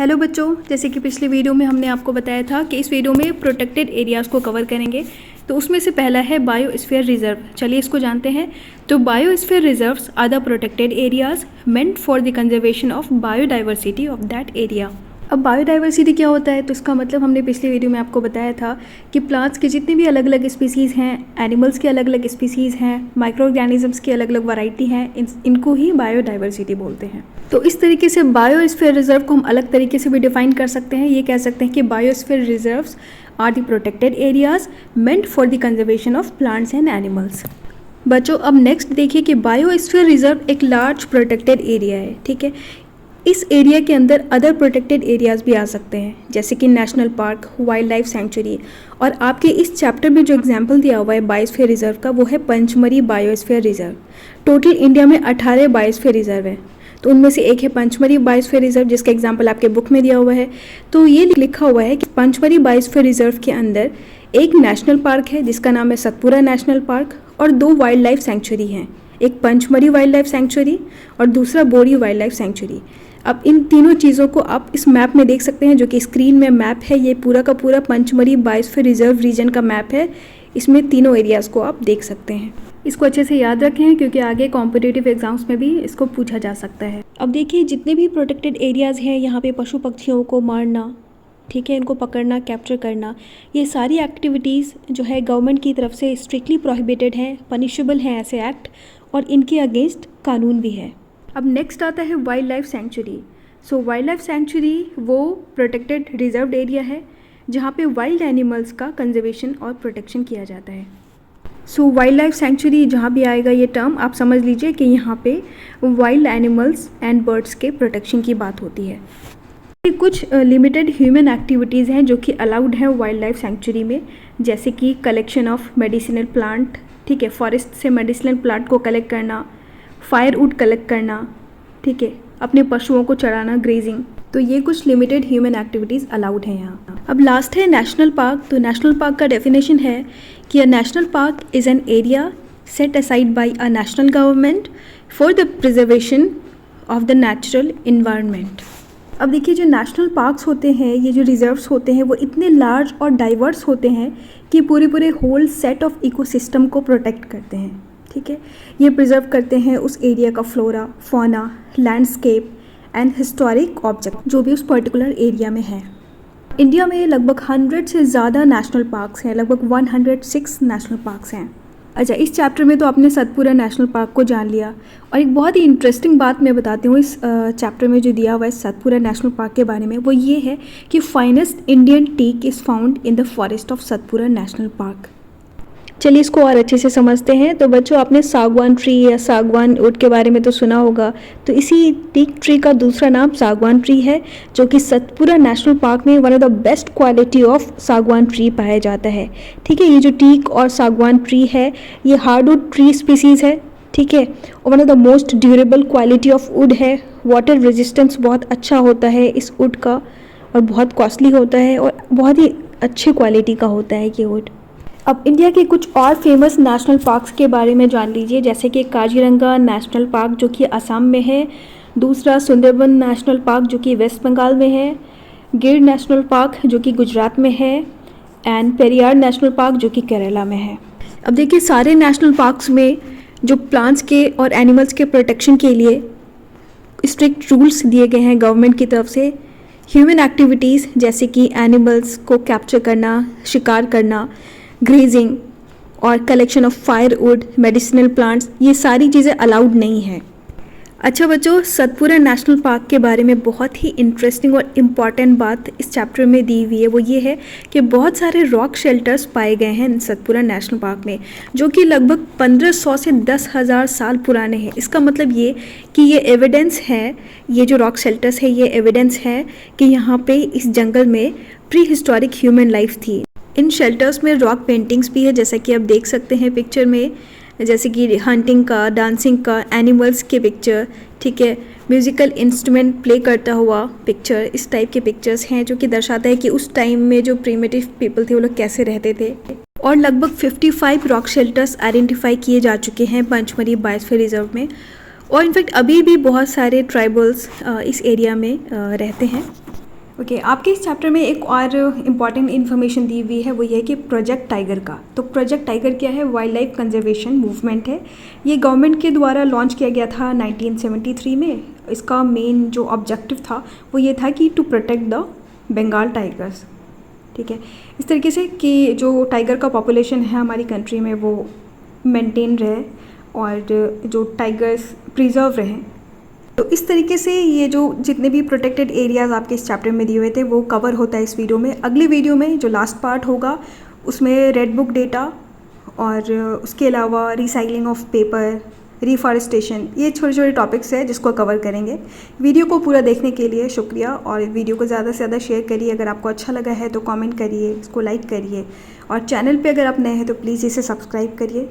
Hello बच्चों, जैसे कि पिछले वीडियो में हमने आपको बताया था कि इस वीडियो में प्रोटेक्टेड एरियाज़ को कवर करेंगे। तो उसमें से पहला है बायोस्फीयर रिजर्व। चलिए इसको जानते हैं। तो biosphere reserves are the protected areas meant for the conservation of biodiversity of that area. अब बायोडाइवर्सिटी क्या होता है? तो इसका मतलब हमने पिछले वीडियो में आपको बताया था कि प्लांट्स के जितने भी अलग अलग स्पीसीज़ हैं, एनिमल्स के अलग अलग स्पीसीज़ हैं, माइक्रो ऑर्गेनिजम्स की अलग अलग वैरायटी हैं, इनको ही बायोडाइवर्सिटी बोलते हैं। तो इस तरीके से बायोस्फीयर रिजर्व को हम अलग तरीके से भी डिफाइन कर सकते हैं। ये कह सकते हैं कि biosphere reserves are the protected areas meant for the conservation of plants and animals. बच्चों, अब नेक्स्ट देखिए कि बायोस्फीयर रिजर्व एक लार्ज प्रोटेक्टेड एरिया है। ठीक है, इस एरिया के अंदर अदर प्रोटेक्टेड एरियाज़ भी आ सकते हैं, जैसे कि national park, wild life sanctuary. और आपके इस चैप्टर में जो एग्जाम्पल दिया हुआ है बायोस्फीयर रिजर्व का, वो है Pachmarhi biosphere reserve. Total India में 18 बायोस्फीयर रिजर्व है, तो उनमें से एक है पंचमरी बायोस्फीयर रिजर्व, जिसका एग्जाम्पल आपके बुक में दिया हुआ है। तो ये लिखा हुआ है कि पंचमरी बायोस्फीयर रिजर्व के अंदर एक नेशनल पार्क है जिसका नाम है सतपुरा नेशनल पार्क, और 2 वाइल्ड लाइफ सेंचुरी हैं, एक पंचमरी वाइल्ड लाइफ सेंचुरी और दूसरा बोरी वाइल्ड लाइफ सेंचुरी। अब इन तीनों चीज़ों को आप इस मैप में देख सकते हैं, जो कि स्क्रीन में मैप है। ये पूरा का पूरा पंचमरी बायोस्फीयर रिजर्व रीजन का मैप है। इसमें तीनों एरियाज़ को आप देख सकते हैं। इसको अच्छे से याद रखें, क्योंकि आगे कॉम्पिटिटिव एग्जाम्स में भी इसको पूछा जा सकता है। अब देखिए, जितने भी प्रोटेक्टेड एरियाज़ हैं, यहाँ पे पशु पक्षियों को मारना, ठीक है, इनको पकड़ना, कैप्चर करना, ये सारी एक्टिविटीज़ जो है गवर्नमेंट की तरफ से स्ट्रिक्टली प्रोहिबिटेड हैं, पनिशेबल हैं ऐसे एक्ट, और इनके अगेंस्ट कानून भी है। अब नेक्स्ट आता है वाइल्ड लाइफ सेंचुरी। सो वाइल्ड लाइफ सेंचुरी वो प्रोटेक्टेड रिजर्व्ड एरिया है जहाँ पे वाइल्ड एनिमल्स का कंजर्वेशन और प्रोटेक्शन किया जाता है। सो वाइल्ड लाइफ सेंचुरी जहाँ भी आएगा ये टर्म, आप समझ लीजिए कि यहाँ पे वाइल्ड एनिमल्स एंड बर्ड्स के प्रोटेक्शन की बात होती है। कुछ लिमिटेड ह्यूमन एक्टिविटीज़ हैं जो कि अलाउड हैं वाइल्ड लाइफ सेंचुरी में, जैसे कि कलेक्शन ऑफ मेडिसिनल प्लांट, ठीक है, फॉरेस्ट से मेडिसिनल प्लांट को कलेक्ट करना, फायरवुड कलेक्ट करना, ठीक है, अपने पशुओं को चराना, ग्रेजिंग। तो ये कुछ लिमिटेड ह्यूमन एक्टिविटीज़ अलाउड हैं यहाँ। अब लास्ट है नेशनल पार्क। तो नेशनल पार्क का डेफिनेशन है कि a national park is an area set aside by a national government for the preservation of the natural environment. अब देखिए, जो नेशनल पार्क्स होते हैं, ये जो रिजर्व्स होते हैं, वो इतने लार्ज और डाइवर्स होते हैं कि पूरे होल सेट ऑफ इकोसिस्टम को प्रोटेक्ट करते हैं। ठीक है, ये प्रिजर्व करते हैं उस एरिया का flora, fauna, landscape and historic object जो भी उस पर्टिकुलर एरिया में है। इंडिया में लगभग 100 से ज़्यादा नेशनल पार्क्स हैं, लगभग 106 नेशनल पार्क्स हैं। अच्छा, इस चैप्टर में तो आपने सतपुरा नेशनल पार्क को जान लिया, और एक बहुत ही इंटरेस्टिंग बात मैं बताती हूँ इस चैप्टर में जो दिया हुआ है सतपुरा नेशनल पार्क के बारे में, वो ये है कि finest Indian teak is found in the forest of Satpura national park. चलिए इसको और अच्छे से समझते हैं। तो बच्चों, आपने सागवान ट्री या सागवान वुड के बारे में तो सुना होगा। तो इसी टीक ट्री का दूसरा नाम सागवान ट्री है, जो कि सतपुरा नेशनल पार्क में one of the best quality of सागवान ट्री पाया जाता है। ठीक है, ये जो टीक और सागवान ट्री है, ये हार्डवुड ट्री स्पीसीज़ है। ठीक है, और one of the most durable quality of would है। वाटर रेजिस्टेंस बहुत अच्छा होता है इस वुड का, और बहुत कॉस्टली होता है, और बहुत ही अच्छी क्वालिटी का होता है ये वुड। अब इंडिया के कुछ और फेमस नेशनल पार्क्स के बारे में जान लीजिए, जैसे कि काजीरंगा नेशनल पार्क जो कि असम में है, दूसरा सुंदरबन नेशनल पार्क जो कि वेस्ट बंगाल में है, गिर नेशनल पार्क जो कि गुजरात में है, एंड पेरियार नेशनल पार्क जो कि केरला में है। अब देखिए, सारे नेशनल पार्क्स में जो प्लांट्स के और एनिमल्स के प्रोटेक्शन के लिए स्ट्रिक्ट रूल्स दिए गए हैं गवर्नमेंट की तरफ से। ह्यूमन एक्टिविटीज़ जैसे कि एनिमल्स को कैप्चर करना, शिकार करना, ग्रेजिंग और collection of firewood, medicinal plants, ये सारी चीज़ें अलाउड नहीं है। अच्छा बच्चों, सतपुरा नेशनल पार्क के बारे में बहुत ही इंटरेस्टिंग और इम्पॉर्टेंट बात इस चैप्टर में दी हुई है, वो ये है कि बहुत सारे रॉक शेल्टर्स पाए गए हैं सतपुरा नेशनल पार्क में, जो कि लगभग 1500 से 10,000 साल पुराने हैं। इसका मतलब ये कि ये एविडेंस है, ये जो रॉक शेल्टर्स है ये एविडेंस है कि यहाँ पे इस जंगल में प्री हिस्टोरिक ह्यूमन लाइफ थी। इन शेल्टर्स में रॉक पेंटिंग्स भी है, जैसा कि आप देख सकते हैं पिक्चर में, जैसे कि हंटिंग का, डांसिंग का, एनिमल्स के पिक्चर, ठीक है, म्यूज़िकल इंस्ट्रूमेंट प्ले करता हुआ पिक्चर, इस टाइप के पिक्चर्स हैं जो कि दर्शाता है कि उस टाइम में जो प्रीमिटिव पीपल थे वो लोग कैसे रहते थे। और लगभग 55 रॉक शेल्टर्स आइडेंटिफाई किए जा चुके हैं पंचमरी बायोस्फीयर रिजर्व में, और इनफैक्ट अभी भी बहुत सारे ट्राइबल्स इस एरिया में रहते हैं। ओके आपके इस चैप्टर में एक और इम्पॉर्टेंट इन्फॉर्मेशन दी हुई है, वो ये है कि प्रोजेक्ट टाइगर का। तो प्रोजेक्ट टाइगर क्या है? वाइल्ड लाइफ कंजर्वेशन मूवमेंट है। ये गवर्नमेंट के द्वारा लॉन्च किया गया था 1973 में। इसका मेन जो ऑब्जेक्टिव था वो ये था कि to protect the Bengal tigers. ठीक है, इस तरीके से कि जो टाइगर का पॉपुलेशन है हमारी कंट्री में वो मेंटेन रहे और जो टाइगर्स प्रिजर्व रहें। तो इस तरीके से ये जो जितने भी प्रोटेक्टेड एरियाज़ आपके इस चैप्टर में दिए हुए थे वो कवर होता है इस वीडियो में। अगली वीडियो में जो लास्ट पार्ट होगा उसमें रेड बुक डेटा और उसके अलावा रिसाइकलिंग ऑफ पेपर, रिफॉरेस्टेशन, ये छोटे छोटे टॉपिक्स हैं जिसको कवर करेंगे। वीडियो को पूरा देखने के लिए शुक्रिया और वीडियो को ज़्यादा से ज़्यादा शेयर करिए। अगर आपको अच्छा लगा है तो कमेंट करिए, इसको लाइक करिए और चैनल पे अगर आप नए हैं तो प्लीज़ इसे सब्सक्राइब करिए।